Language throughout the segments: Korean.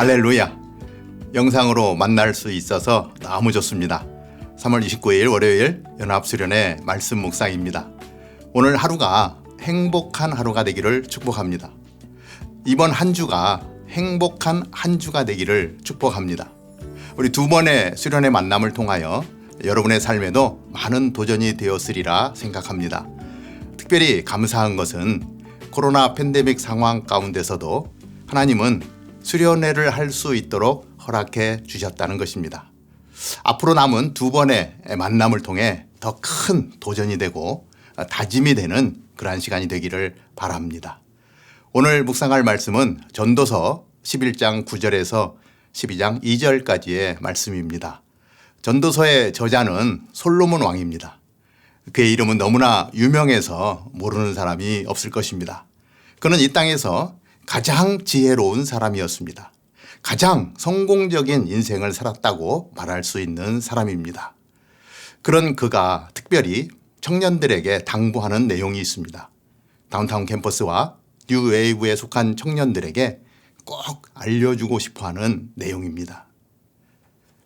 할렐루야. 영상으로 만날 수 있어서 너무 좋습니다. 3월 29일 월요일 연합수련회 말씀 묵상입니다. 오늘 하루가 행복한 하루가 되기를 축복합니다. 이번 한 주가 행복한 한 주가 되기를 축복합니다. 우리 두 번의 수련회 만남을 통하여 여러분의 삶에도 많은 도전이 되었으리라 생각합니다. 특별히 감사한 것은 코로나 팬데믹 상황 가운데서도 하나님은 수련회를 할 수 있도록 허락해 주셨다는 것입니다. 앞으로 남은 두 번의 만남을 통해 더 큰 도전이 되고 다짐이 되는 그러한 시간이 되기를 바랍니다. 오늘 묵상할 말씀은 전도서 11장 9절에서 12장 2절까지의 말씀입니다. 전도서의 저자는 솔로몬 왕입니다. 그의 이름은 너무나 유명해서 모르는 사람이 없을 것입니다. 그는 이 땅에서 가장 지혜로운 사람이었습니다. 가장 성공적인 인생을 살았다고 말할 수 있는 사람입니다. 그런 그가 특별히 청년들에게 당부하는 내용이 있습니다. 다운타운 캠퍼스와 뉴웨이브에 속한 청년들에게 꼭 알려주고 싶어하는 내용입니다.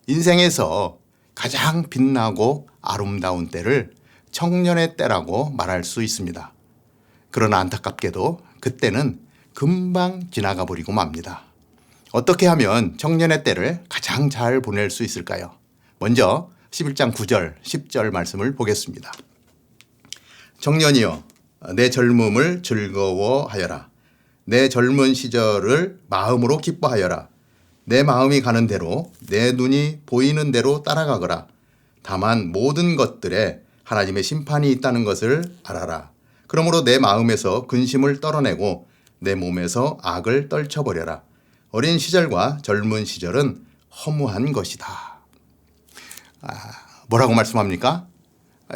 인생에서 가장 빛나고 아름다운 때를 청년의 때라고 말할 수 있습니다. 그러나 안타깝게도 그때는 금방 지나가 버리고 맙니다. 어떻게 하면 청년의 때를 가장 잘 보낼 수 있을까요? 먼저 11장 9절, 10절 말씀을 보겠습니다. 청년이여, 내 젊음을 즐거워하여라. 내 젊은 시절을 마음으로 기뻐하여라. 내 마음이 가는 대로, 내 눈이 보이는 대로 따라가거라. 다만 모든 것들에 하나님의 심판이 있다는 것을 알아라. 그러므로 내 마음에서 근심을 떨어내고 내 몸에서 악을 떨쳐버려라. 어린 시절과 젊은 시절은 허무한 것이다. 뭐라고 말씀합니까?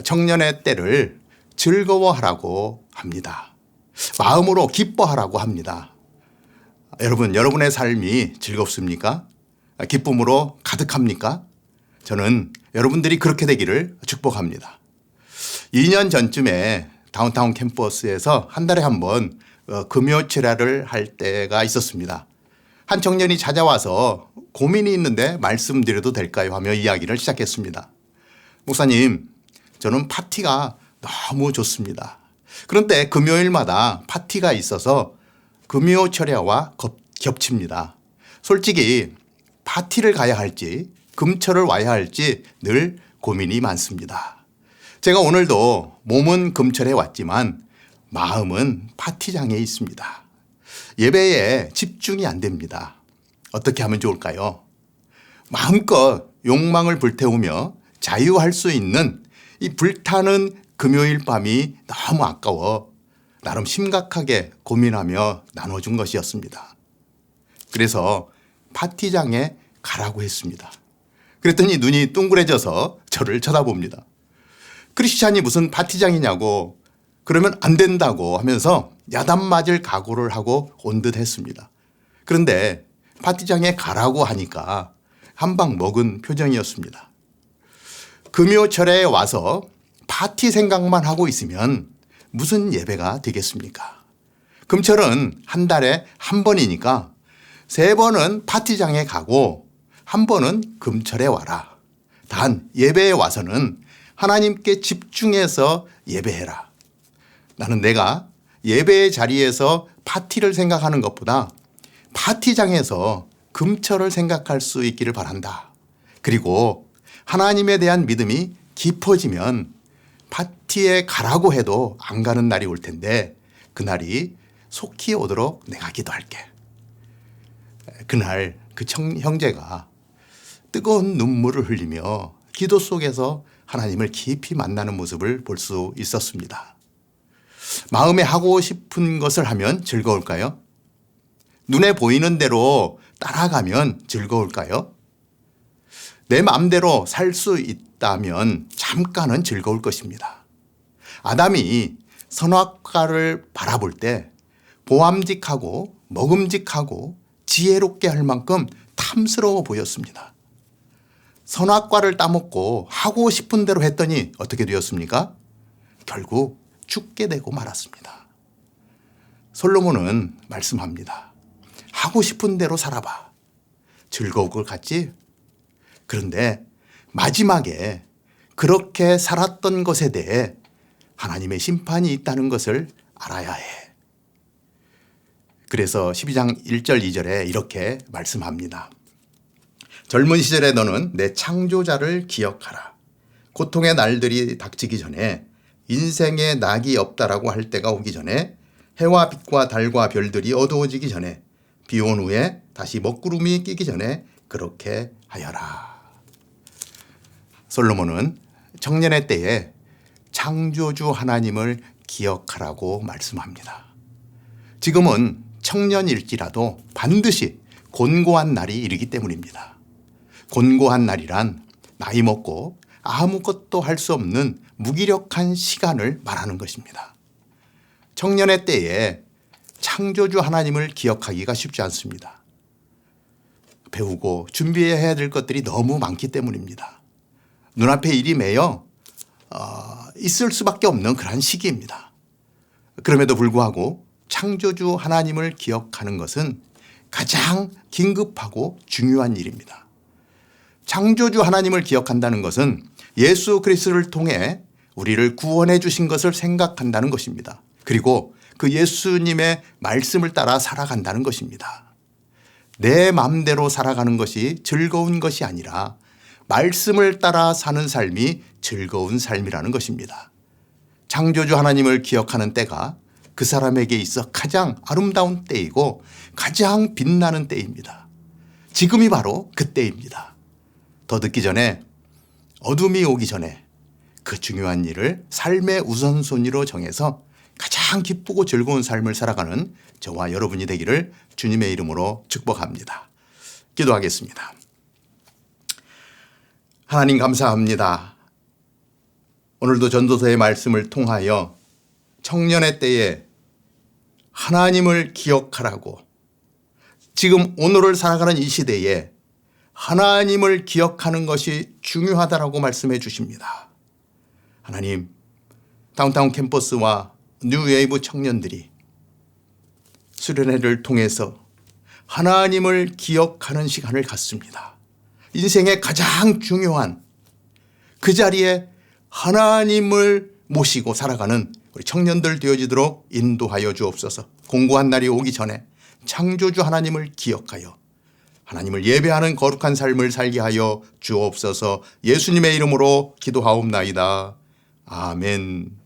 청년의 때를 즐거워하라고 합니다. 마음으로 기뻐하라고 합니다. 여러분, 여러분의 삶이 즐겁습니까? 기쁨으로 가득합니까? 저는 여러분들이 그렇게 되기를 축복합니다. 2년 전쯤에 다운타운 캠퍼스에서 한 달에 한 번 금요철야를 할 때가 있었습니다. 한 청년이 찾아와서 고민이 있는데 말씀드려도 될까요? 하며 이야기를 시작했습니다. 목사님, 저는 파티가 너무 좋습니다. 그런데 금요일마다 파티가 있어서 금요철야와 겹칩니다. 솔직히 파티를 가야 할지 금철을 와야 할지 늘 고민이 많습니다. 제가 오늘도 몸은 금철에 왔지만 마음은 파티장에 있습니다. 예배에 집중이 안 됩니다. 어떻게 하면 좋을까요? 마음껏 욕망을 불태우며 자유할 수 있는 이 불타는 금요일 밤이 너무 아까워 나름 심각하게 고민하며 나눠준 것이었습니다. 그래서 파티장에 가라고 했습니다. 그랬더니 눈이 둥그레져서 저를 쳐다봅니다. 크리스찬이 무슨 파티장이냐고, 그러면 안 된다고 하면서 야단 맞을 각오를 하고 온 듯 했습니다. 그런데 파티장에 가라고 하니까 한 방 먹은 표정이었습니다. 금요철에 와서 파티 생각만 하고 있으면 무슨 예배가 되겠습니까? 금철은 한 달에 한 번이니까 3번은 파티장에 가고 1번은 금철에 와라. 단 예배에 와서는 하나님께 집중해서 예배해라. 나는 내가 예배의 자리에서 파티를 생각하는 것보다 파티장에서 금철을 생각할 수 있기를 바란다. 그리고 하나님에 대한 믿음이 깊어지면 파티에 가라고 해도 안 가는 날이 올 텐데 그날이 속히 오도록 내가 기도할게. 그날 그 형제가 뜨거운 눈물을 흘리며 기도 속에서 하나님을 깊이 만나는 모습을 볼 수 있었습니다. 마음에 하고 싶은 것을 하면 즐거울까요? 눈에 보이는 대로 따라가면 즐거울까요? 내 마음대로 살 수 있다면 잠깐은 즐거울 것입니다. 아담이 선악과를 바라볼 때 보암직하고 먹음직하고 지혜롭게 할 만큼 탐스러워 보였습니다. 선악과를 따먹고 하고 싶은 대로 했더니 어떻게 되었습니까? 결국 죽게 되고 말았습니다. 솔로몬은 말씀합니다. 하고 싶은 대로 살아봐. 즐거울 것 같지? 그런데 마지막에 그렇게 살았던 것에 대해 하나님의 심판이 있다는 것을 알아야 해. 그래서 12장 1절 2절에 이렇게 말씀합니다. 젊은 시절에 너는 내 창조자를 기억하라. 고통의 날들이 닥치기 전에, 인생에 낙이 없다라고 할 때가 오기 전에, 해와 빛과 달과 별들이 어두워지기 전에, 비 온 후에 다시 먹구름이 끼기 전에 그렇게 하여라. 솔로몬은 청년의 때에 창조주 하나님을 기억하라고 말씀합니다. 지금은 청년일지라도 반드시 곤고한 날이 이르기 때문입니다. 곤고한 날이란 나이 먹고 아무것도 할 수 없는 무기력한 시간을 말하는 것입니다. 청년의 때에 창조주 하나님을 기억하기가 쉽지 않습니다. 배우고 준비해야 될 것들이 너무 많기 때문입니다. 눈앞에 일이 매여 있을 수밖에 없는 그런 시기입니다. 그럼에도 불구하고 창조주 하나님을 기억하는 것은 가장 긴급하고 중요한 일입니다. 창조주 하나님을 기억한다는 것은 예수 그리스도를 통해 우리를 구원해 주신 것을 생각한다는 것입니다. 그리고 그 예수님의 말씀을 따라 살아간다는 것입니다. 내 마음대로 살아가는 것이 즐거운 것이 아니라 말씀을 따라 사는 삶이 즐거운 삶이라는 것입니다. 창조주 하나님을 기억하는 때가 그 사람에게 있어 가장 아름다운 때이고 가장 빛나는 때입니다. 지금이 바로 그때입니다. 더 늦기 전에, 어둠이 오기 전에 그 중요한 일을 삶의 우선순위로 정해서 가장 기쁘고 즐거운 삶을 살아가는 저와 여러분이 되기를 주님의 이름으로 축복합니다. 기도하겠습니다. 하나님 감사합니다. 오늘도 전도서의 말씀을 통하여 청년의 때에 하나님을 기억하라고, 지금 오늘을 살아가는 이 시대에 하나님을 기억하는 것이 중요하다라고 말씀해 주십니다. 하나님, 다운타운 캠퍼스와 뉴웨이브 청년들이 수련회를 통해서 하나님을 기억하는 시간을 갖습니다. 인생의 가장 중요한 그 자리에 하나님을 모시고 살아가는 우리 청년들 되어지도록 인도하여 주옵소서. 공고한 날이 오기 전에 창조주 하나님을 기억하여 하나님을 예배하는 거룩한 삶을 살게 하여 주옵소서. 예수님의 이름으로 기도하옵나이다. 아멘.